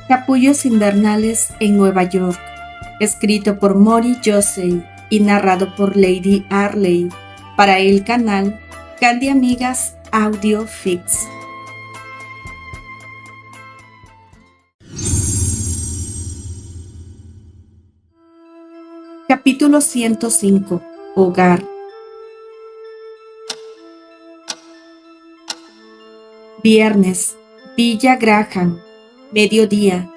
Capullos invernales en Nueva York, escrito por Mori Yosei y narrado por Lady Arley, para el canal Candy Amigas Audio Fix. Capítulo 105. Hogar. Viernes, Villa Graham, mediodía.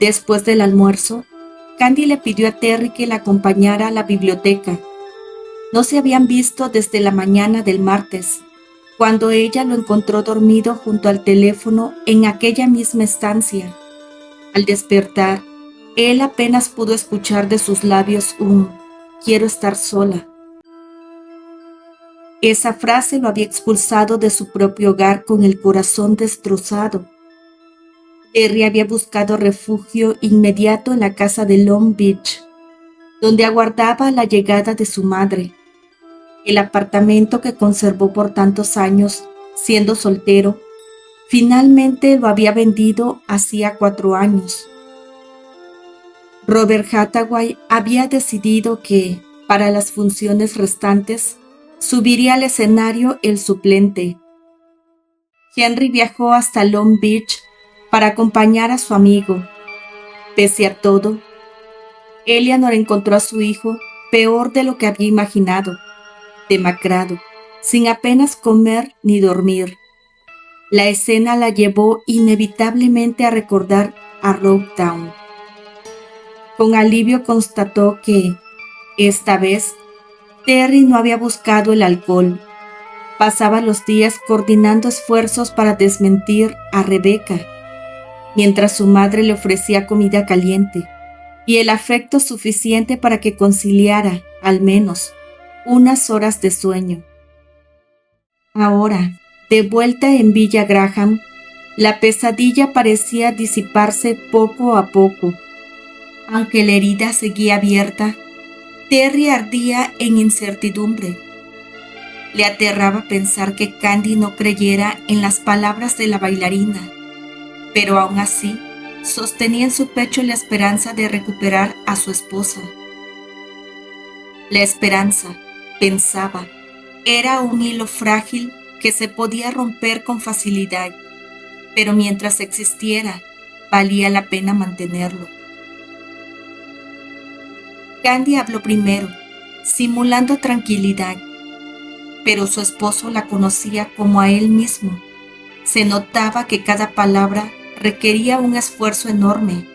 Después del almuerzo, Candy le pidió a Terry que la acompañara a la biblioteca. No se habían visto desde la mañana del martes, cuando ella lo encontró dormido junto al teléfono en aquella misma estancia. Al despertar, él apenas pudo escuchar de sus labios un «quiero estar sola». Esa frase lo había expulsado de su propio hogar con el corazón destrozado. Terry había buscado refugio inmediato en la casa de Long Beach, donde aguardaba la llegada de su madre. El apartamento que conservó por tantos años, siendo soltero, finalmente lo había vendido hacía 4 años. Robert Hathaway había decidido que, para las funciones restantes, subiría al escenario el suplente. Henry viajó hasta Long Beach para acompañar a su amigo. Pese a todo, Eleanor encontró a su hijo peor de lo que había imaginado, demacrado, sin apenas comer ni dormir. La escena la llevó inevitablemente a recordar a Roguetown. Con alivio constató que, esta vez, Terry no había buscado el alcohol. Pasaba los días coordinando esfuerzos para desmentir a Rebecca, mientras su madre le ofrecía comida caliente y el afecto suficiente para que conciliara, al menos, unas horas de sueño. Ahora, de vuelta en Villa Graham, la pesadilla parecía disiparse poco a poco. Aunque la herida seguía abierta, Terry ardía en incertidumbre. Le aterraba pensar que Candy no creyera en las palabras de la bailarina, pero aún así sostenía en su pecho la esperanza de recuperar a su esposa. La esperanza, pensaba, era un hilo frágil que se podía romper con facilidad, pero mientras existiera, valía la pena mantenerlo. Candy habló primero, simulando tranquilidad, pero su esposo la conocía como a él mismo. Se notaba que cada palabra requería un esfuerzo enorme.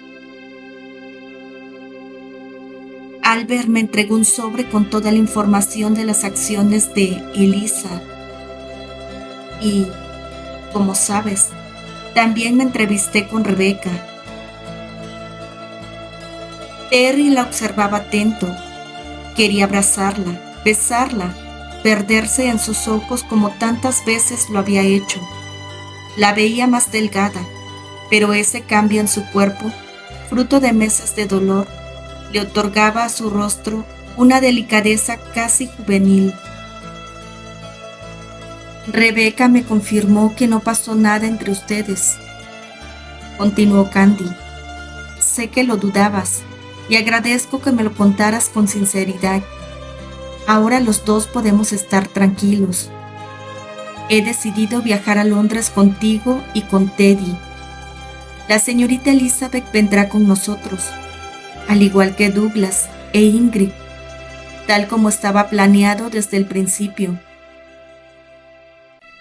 Albert me entregó un sobre con toda la información de las acciones de Elisa. Y, como sabes, también me entrevisté con Rebecca. Terry la observaba atento. Quería abrazarla, besarla, perderse en sus ojos como tantas veces lo había hecho. La veía más delgada, pero ese cambio en su cuerpo, fruto de meses de dolor, le otorgaba a su rostro una delicadeza casi juvenil. Rebecca me confirmó que no pasó nada entre ustedes, continuó Candy. Sé que lo dudabas y agradezco que me lo contaras con sinceridad. Ahora los dos podemos estar tranquilos. He decidido viajar a Londres contigo y con Teddy. La señorita Elizabeth vendrá con nosotros, al igual que Douglas e Ingrid, tal como estaba planeado desde el principio.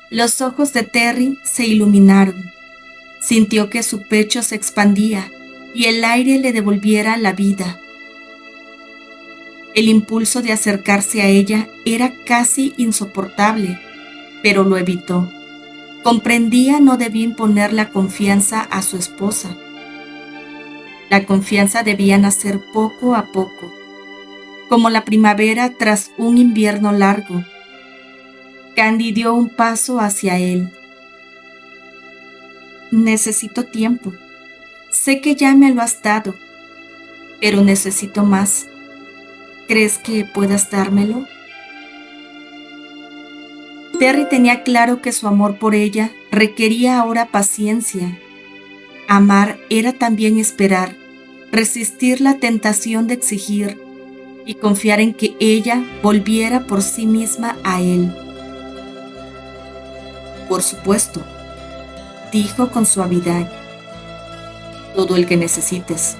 Los ojos de Terry se iluminaron. Sintió que su pecho se expandía y el aire le devolviera la vida. El impulso de acercarse a ella era casi insoportable, pero lo evitó. Comprendía no debía imponer la confianza a su esposa. La confianza debía nacer poco a poco, como la primavera tras un invierno largo. Candy dio un paso hacia él. Necesito tiempo. Sé que ya me lo has dado, pero necesito más. ¿Crees que puedas dármelo? Terry tenía claro que su amor por ella requería ahora paciencia. Amar era también esperar, resistir la tentación de exigir y confiar en que ella volviera por sí misma a él. Por supuesto, dijo con suavidad, todo el que necesites.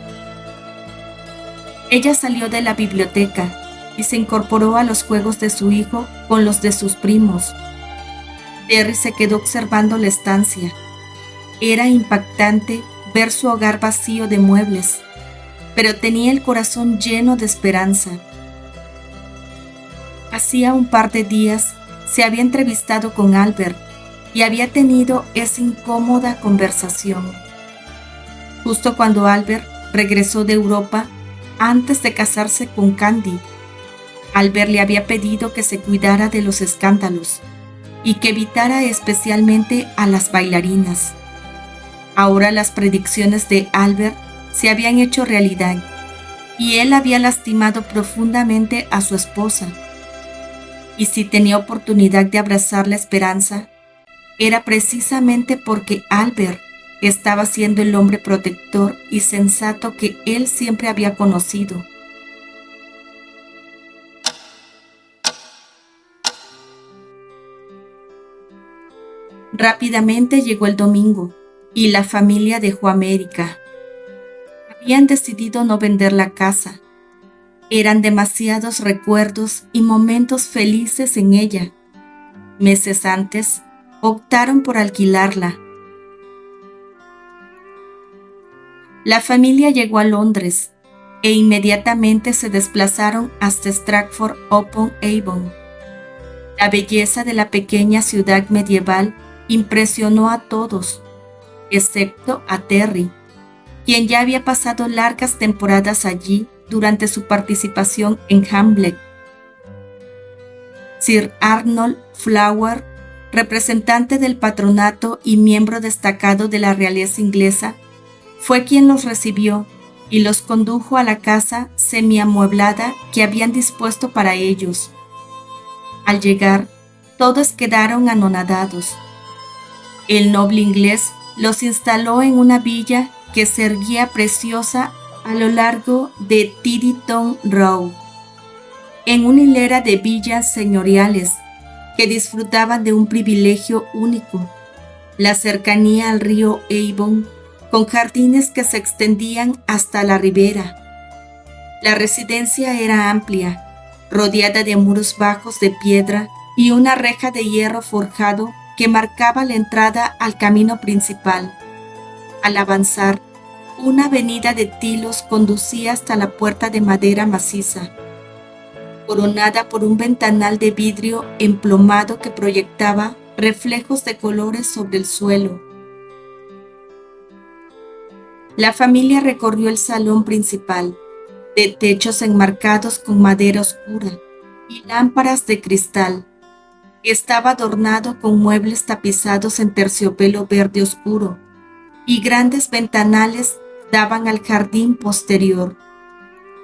Ella salió de la biblioteca y se incorporó a los juegos de su hijo con los de sus primos. Terry se quedó observando la estancia. Era impactante ver su hogar vacío de muebles, pero tenía el corazón lleno de esperanza. Hacía un par de días se había entrevistado con Albert y había tenido esa incómoda conversación. Justo cuando Albert regresó de Europa antes de casarse con Candy, Albert le había pedido que se cuidara de los escándalos y que evitara especialmente a las bailarinas. Ahora las predicciones de Albert se habían hecho realidad y él había lastimado profundamente a su esposa. Y si tenía oportunidad de abrazar la esperanza, era precisamente porque Albert estaba siendo el hombre protector y sensato que él siempre había conocido. Rápidamente llegó el domingo y la familia dejó América. Habían decidido no vender la casa. Eran demasiados recuerdos y momentos felices en ella. Meses antes, optaron por alquilarla. La familia llegó a Londres e inmediatamente se desplazaron hasta Stratford-upon-Avon. La belleza de la pequeña ciudad medieval impresionó a todos, excepto a Terry, quien ya había pasado largas temporadas allí durante su participación en Hamlet. Sir Arnold Flower, representante del patronato y miembro destacado de la realeza inglesa, fue quien los recibió y los condujo a la casa semiamueblada que habían dispuesto para ellos. Al llegar, todos quedaron anonadados. El noble inglés los instaló en una villa que se erguía preciosa a lo largo de Tiditon Row, en una hilera de villas señoriales que disfrutaban de un privilegio único, la cercanía al río Avon, con jardines que se extendían hasta la ribera. La residencia era amplia, rodeada de muros bajos de piedra y una reja de hierro forjado que marcaba la entrada al camino principal. Al avanzar, una avenida de tilos conducía hasta la puerta de madera maciza, coronada por un ventanal de vidrio emplomado que proyectaba reflejos de colores sobre el suelo. La familia recorrió el salón principal, de techos enmarcados con madera oscura y lámparas de cristal. Estaba adornado con muebles tapizados en terciopelo verde oscuro y grandes ventanales daban al jardín posterior,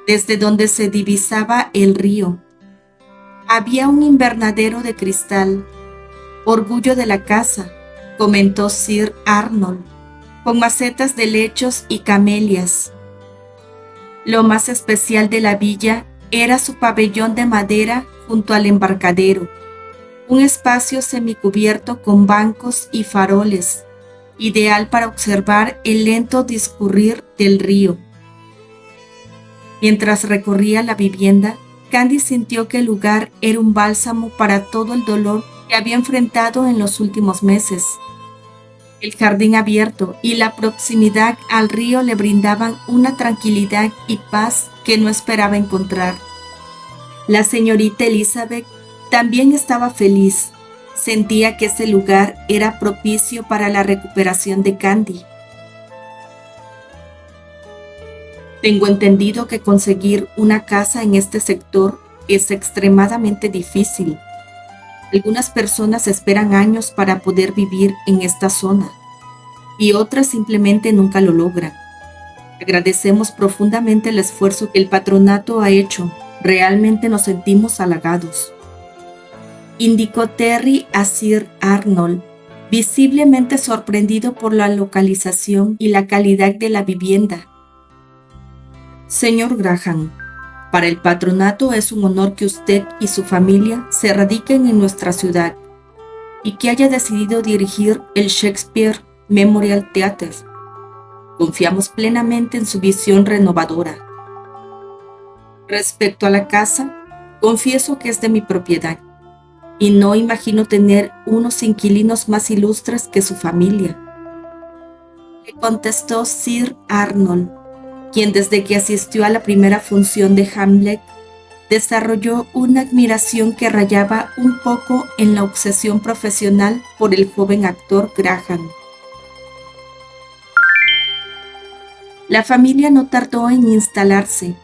desde donde se divisaba el río. Había un invernadero de cristal, orgullo de la casa, comentó Sir Arnold, con macetas de helechos y camelias. Lo más especial de la villa era su pabellón de madera junto al embarcadero, un espacio semicubierto con bancos y faroles, ideal para observar el lento discurrir del río. Mientras recorría la vivienda, Candy sintió que el lugar era un bálsamo para todo el dolor que había enfrentado en los últimos meses. El jardín abierto y la proximidad al río le brindaban una tranquilidad y paz que no esperaba encontrar. La señorita Elizabeth también estaba feliz. Sentía que ese lugar era propicio para la recuperación de Candy. Tengo entendido que conseguir una casa en este sector es extremadamente difícil. Algunas personas esperan años para poder vivir en esta zona y otras simplemente nunca lo logran. Agradecemos profundamente el esfuerzo que el patronato ha hecho. Realmente nos sentimos halagados, indicó Terry a Sir Arnold, visiblemente sorprendido por la localización y la calidad de la vivienda. Señor Graham, para el patronato es un honor que usted y su familia se radiquen en nuestra ciudad y que haya decidido dirigir el Shakespeare Memorial Theatre. Confiamos plenamente en su visión renovadora. Respecto a la casa, confieso que es de mi propiedad y no imagino tener unos inquilinos más ilustres que su familia, le contestó Sir Arnold, quien desde que asistió a la primera función de Hamlet desarrolló una admiración que rayaba un poco en la obsesión profesional por el joven actor Graham. La familia no tardó en instalarse.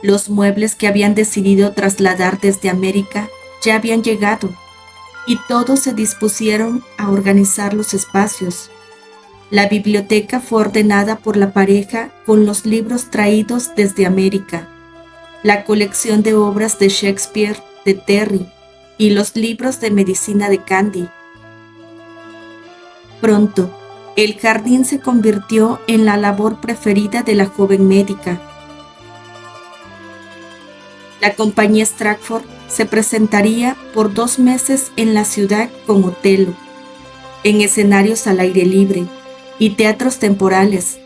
Los muebles que habían decidido trasladar desde América ya habían llegado y todos se dispusieron a organizar los espacios. La biblioteca fue ordenada por la pareja con los libros traídos desde América, la colección de obras de Shakespeare de Terry y los libros de medicina de Candy. Pronto, el jardín se convirtió en la labor preferida de la joven médica. La compañía Stratford se presentaría por 2 meses en la ciudad con Otelo, en escenarios al aire libre y teatros temporales,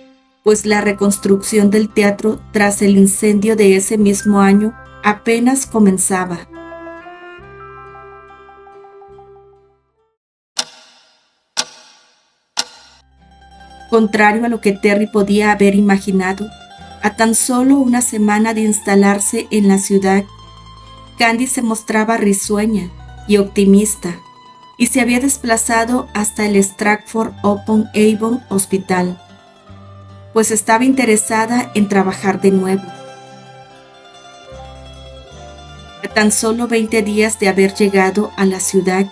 pues la reconstrucción del teatro tras el incendio de ese mismo año apenas comenzaba. Contrario a lo que Terry podía haber imaginado, a tan solo una semana de instalarse en la ciudad, Candy se mostraba risueña y optimista y se había desplazado hasta el Stratford-upon-Avon Hospital, pues estaba interesada en trabajar de nuevo. A tan solo 20 días de haber llegado a la ciudad,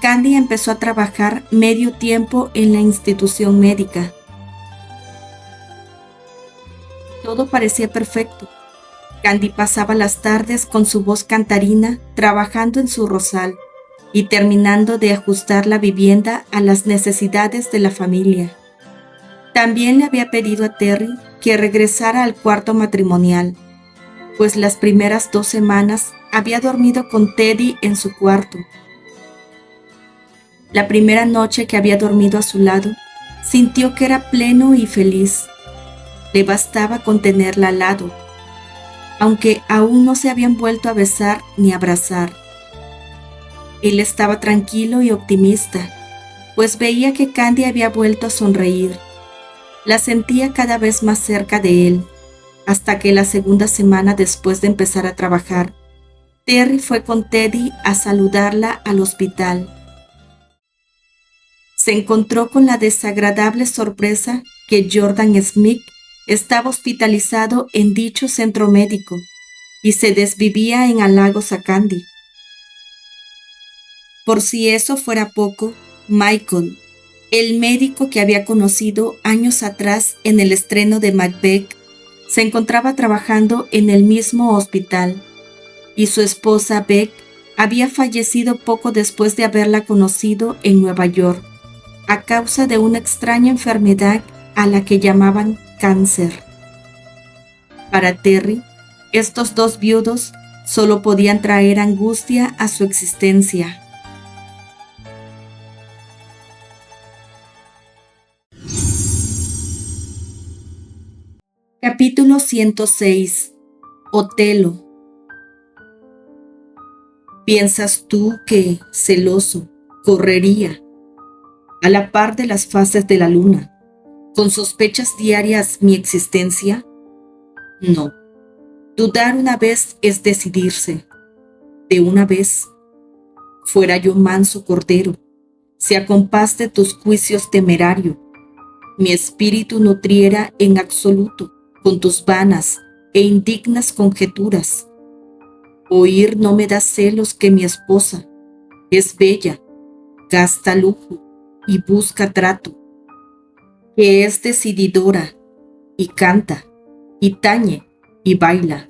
Candy empezó a trabajar medio tiempo en la institución médica. Todo parecía perfecto. Candy pasaba las tardes con su voz cantarina trabajando en su rosal y terminando de ajustar la vivienda a las necesidades de la familia. También le había pedido a Terry que regresara al cuarto matrimonial, pues las primeras 2 semanas había dormido con Teddy en su cuarto. La primera noche que había dormido a su lado, sintió que era pleno y feliz. Le bastaba con tenerla al lado, aunque aún no se habían vuelto a besar ni abrazar. Él estaba tranquilo y optimista, pues veía que Candy había vuelto a sonreír. La sentía cada vez más cerca de él, hasta que la segunda semana después de empezar a trabajar, Terry fue con Teddy a saludarla al hospital. Se encontró con la desagradable sorpresa que Jordan Smith estaba hospitalizado en dicho centro médico y se desvivía en halagos a Candy. Por si eso fuera poco, Michael, el médico que había conocido años atrás en el estreno de Macbeth, se encontraba trabajando en el mismo hospital, y su esposa Beck había fallecido poco después de haberla conocido en Nueva York, a causa de una extraña enfermedad a la que llamaban cáncer. Para Terry, estos 2 viudos solo podían traer angustia a su existencia. Capítulo 106. Otelo. ¿Piensas tú que, celoso, correría a la par de las fases de la luna, con sospechas diarias mi existencia? No. Dudar una vez es decidirse. De una vez. Fuera yo manso cordero, si a compás de tus juicios temerario, mi espíritu nutriera en absoluto con tus vanas e indignas conjeturas. Oír no me da celos que mi esposa es bella, gasta lujo y busca trato, que es decididora y canta y tañe y baila.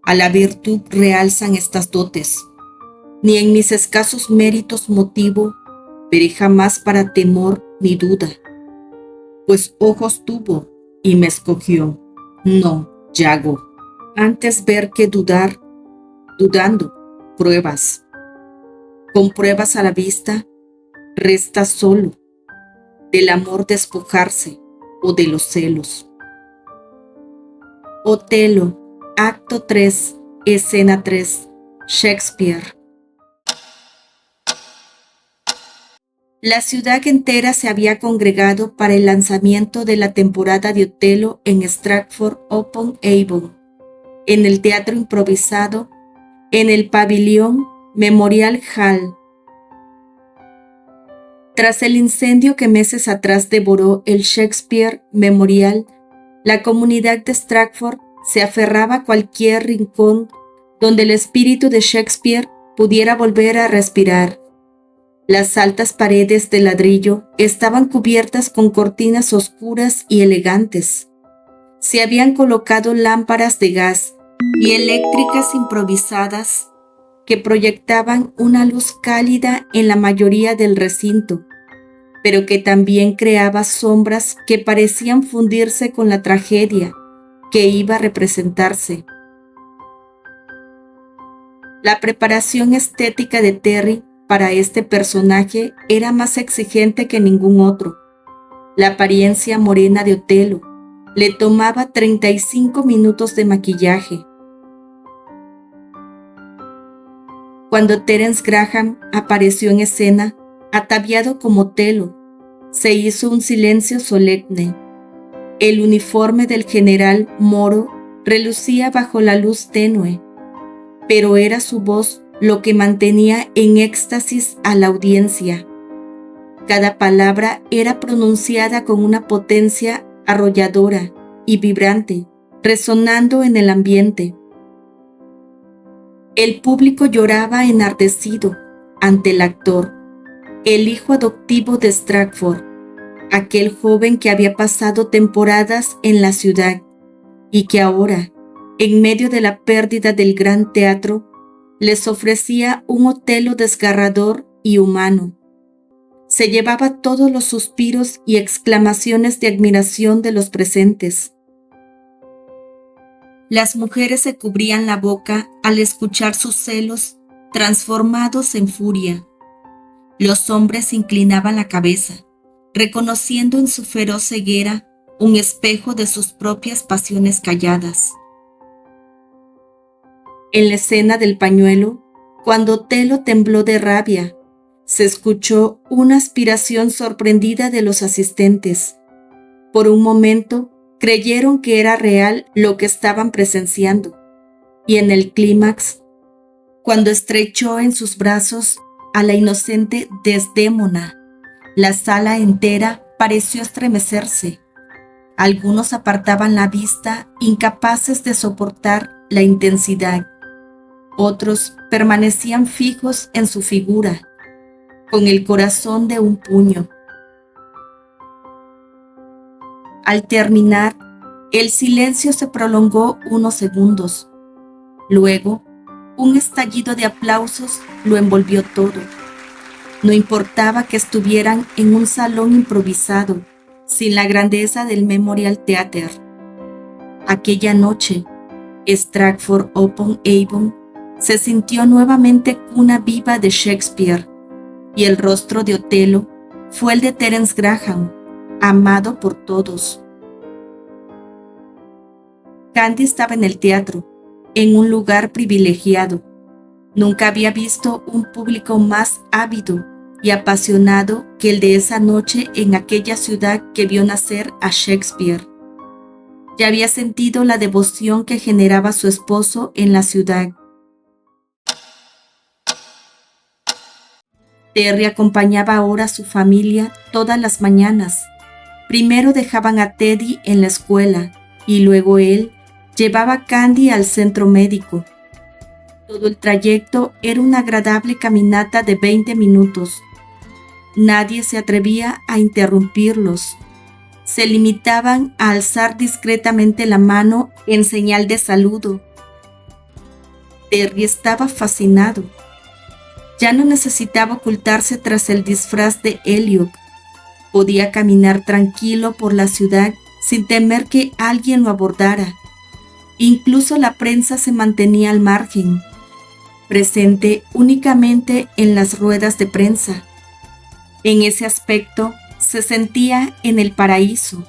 A la virtud realzan estas dotes, ni en mis escasos méritos motivo veré jamás para temor ni duda, pues ojos tuvo y me escogió. No, Yago, antes ver que dudar, dudando, pruebas. Con pruebas a la vista, resta solo del amor despojarse o de los celos. Otelo, acto 3, escena 3, Shakespeare. La ciudad entera se había congregado para el lanzamiento de la temporada de Otelo en Stratford-upon-Avon, en el teatro improvisado, en el pabellón Memorial Hall. Tras el incendio que meses atrás devoró el Shakespeare Memorial, la comunidad de Stratford se aferraba a cualquier rincón donde el espíritu de Shakespeare pudiera volver a respirar. Las altas paredes de ladrillo estaban cubiertas con cortinas oscuras y elegantes. Se habían colocado lámparas de gas y eléctricas improvisadas que proyectaban una luz cálida en la mayoría del recinto, pero que también creaba sombras que parecían fundirse con la tragedia que iba a representarse. La preparación estética de Terry para este personaje era más exigente que ningún otro. La apariencia morena de Otelo le tomaba 35 minutos de maquillaje. Cuando Terence Graham apareció en escena, ataviado como Otelo, se hizo un silencio solemne. El uniforme del general Moro relucía bajo la luz tenue, pero era su voz lo que mantenía en éxtasis a la audiencia. Cada palabra era pronunciada con una potencia arrolladora y vibrante, resonando en el ambiente. El público lloraba enardecido ante el actor, el hijo adoptivo de Stratford, aquel joven que había pasado temporadas en la ciudad y que ahora, en medio de la pérdida del gran teatro, les ofrecía un Otelo desgarrador y humano. Se llevaba todos los suspiros y exclamaciones de admiración de los presentes. Las mujeres se cubrían la boca al escuchar sus celos transformados en furia. Los hombres inclinaban la cabeza, reconociendo en su feroz ceguera un espejo de sus propias pasiones calladas. En la escena del pañuelo, cuando Otelo tembló de rabia, se escuchó una aspiración sorprendida de los asistentes. Por un momento, creyeron que era real lo que estaban presenciando, y en el clímax, cuando estrechó en sus brazos a la inocente Desdémona, la sala entera pareció estremecerse. Algunos apartaban la vista, incapaces de soportar la intensidad. Otros permanecían fijos en su figura, con el corazón de un puño. Al terminar, el silencio se prolongó unos segundos. Luego, un estallido de aplausos lo envolvió todo. No importaba que estuvieran en un salón improvisado, sin la grandeza del Memorial Theatre. Aquella noche, Stratford-upon-Avon se sintió nuevamente cuna viva de Shakespeare, y el rostro de Otelo fue el de Terence Graham, amado por todos. Candy estaba en el teatro, en un lugar privilegiado. Nunca había visto un público más ávido y apasionado que el de esa noche en aquella ciudad que vio nacer a Shakespeare. Ya había sentido la devoción que generaba su esposo en la ciudad. Terry acompañaba ahora a su familia todas las mañanas. Primero dejaban a Teddy en la escuela y luego él llevaba a Candy al centro médico. Todo el trayecto era una agradable caminata de 20 minutos. Nadie se atrevía a interrumpirlos. Se limitaban a alzar discretamente la mano en señal de saludo. Terry estaba fascinado. Ya no necesitaba ocultarse tras el disfraz de Elliot. Podía caminar tranquilo por la ciudad sin temer que alguien lo abordara. Incluso la prensa se mantenía al margen, presente únicamente en las ruedas de prensa. En ese aspecto, se sentía en el paraíso.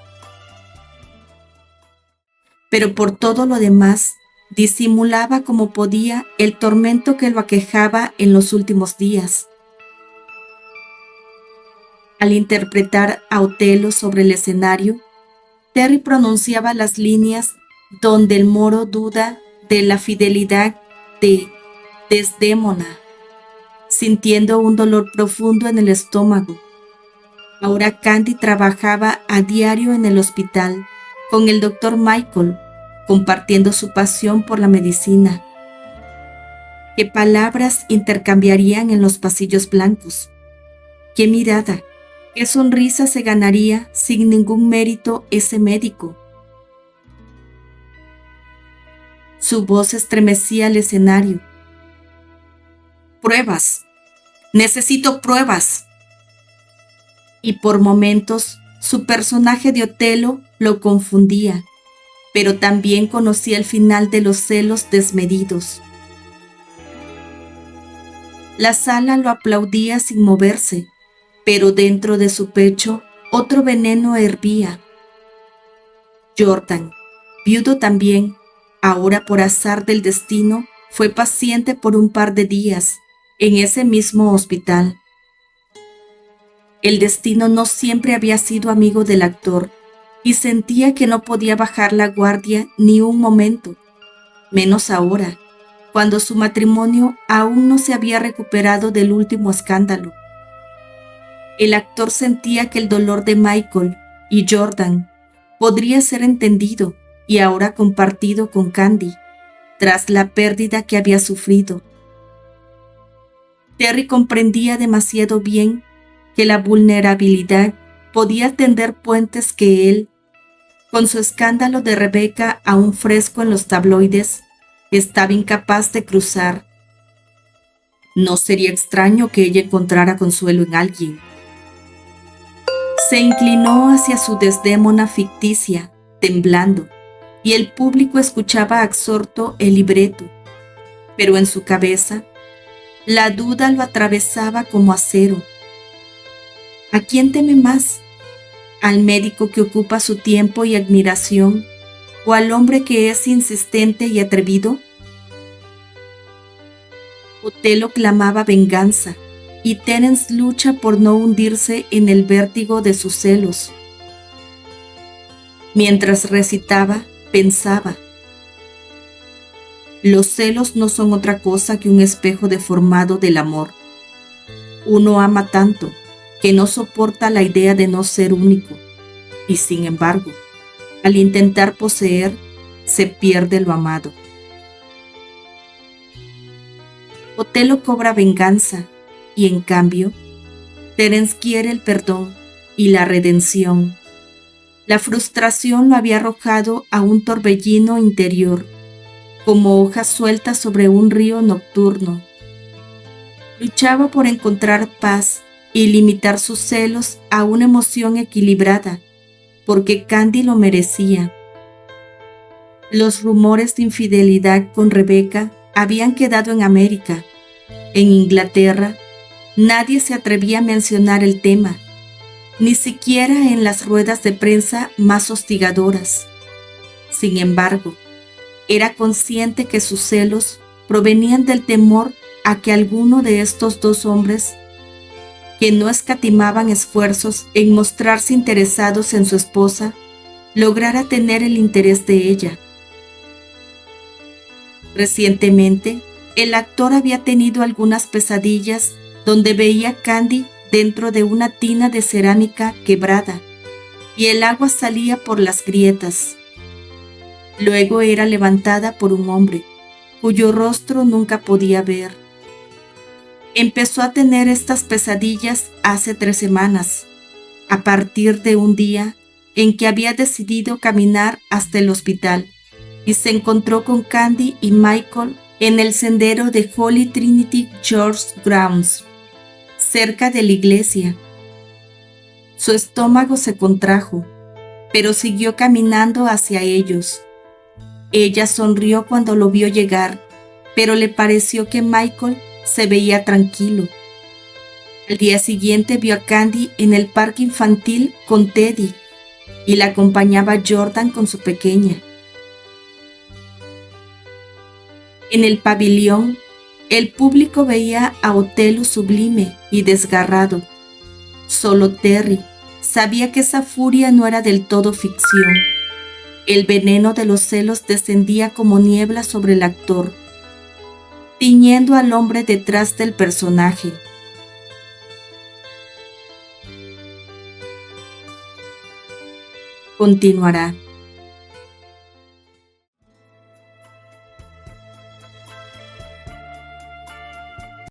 Pero por todo lo demás, disimulaba como podía el tormento que lo aquejaba en los últimos días. Al interpretar a Otelo sobre el escenario, Terry pronunciaba las líneas donde el moro duda de la fidelidad de Desdémona, sintiendo un dolor profundo en el estómago. Ahora Candy trabajaba a diario en el hospital con el doctor Michael, compartiendo su pasión por la medicina. ¿Qué palabras intercambiarían en los pasillos blancos? ¿Qué mirada, qué sonrisa se ganaría sin ningún mérito ese médico? Su voz estremecía el escenario. Pruebas. Necesito pruebas. Y por momentos su personaje de Otelo lo confundía, pero también conocía el final de los celos desmedidos. La sala lo aplaudía sin moverse, pero dentro de su pecho otro veneno hervía. Jordan, viudo también, ahora por azar del destino, fue paciente por un par de días en ese mismo hospital. El destino no siempre había sido amigo del actor y sentía que no podía bajar la guardia ni un momento, menos ahora, cuando su matrimonio aún no se había recuperado del último escándalo. El actor sentía que el dolor de Michael y Jordan podría ser entendido y ahora compartido con Candy, tras la pérdida que había sufrido. Terry comprendía demasiado bien que la vulnerabilidad podía tender puentes que él, con su escándalo de Rebecca aún fresco en los tabloides, estaba incapaz de cruzar. No sería extraño que ella encontrara consuelo en alguien. Se inclinó hacia su Desdémona ficticia, temblando, y el público escuchaba absorto el libreto, pero en su cabeza la duda lo atravesaba como acero. ¿A quién teme más? ¿Al médico que ocupa su tiempo y admiración o al hombre que es insistente y atrevido? Otelo clamaba venganza y Terence lucha por no hundirse en el vértigo de sus celos. Mientras recitaba, pensaba: los celos no son otra cosa que un espejo deformado del amor. Uno ama tanto que no soporta la idea de no ser único, y sin embargo, al intentar poseer, se pierde lo amado. Otelo cobra venganza, y en cambio, Terence quiere el perdón y la redención. La frustración lo había arrojado a un torbellino interior, como hojas sueltas sobre un río nocturno. Luchaba por encontrar paz y limitar sus celos a una emoción equilibrada, porque Candy lo merecía. Los rumores de infidelidad con Rebecca habían quedado en América. En Inglaterra, nadie se atrevía a mencionar el tema, ni siquiera en las ruedas de prensa más hostigadoras. Sin embargo, era consciente que sus celos provenían del temor a que alguno de estos dos hombres, que no escatimaban esfuerzos en mostrarse interesados en su esposa, lograra tener el interés de ella. Recientemente, el actor había tenido algunas pesadillas donde veía a Candy dentro de una tina de cerámica quebrada y el agua salía por las grietas. Luego era levantada por un hombre, cuyo rostro nunca podía ver. Empezó a tener estas pesadillas hace 3 semanas, a partir de un día en que había decidido caminar hasta el hospital y se encontró con Candy y Michael en el sendero de Holy Trinity Church Grounds, cerca de la iglesia. Su estómago se contrajo, pero siguió caminando hacia ellos. Ella sonrió cuando lo vio llegar, pero le pareció que Michael se veía tranquilo. Al día siguiente vio a Candy en el parque infantil con Teddy y la acompañaba Jordan con su pequeña. En el pabellón, el público veía a Otelo sublime y desgarrado. Solo Terry sabía que esa furia no era del todo ficción. El veneno de los celos descendía como niebla sobre el actor, tiñendo al hombre detrás del personaje. Continuará.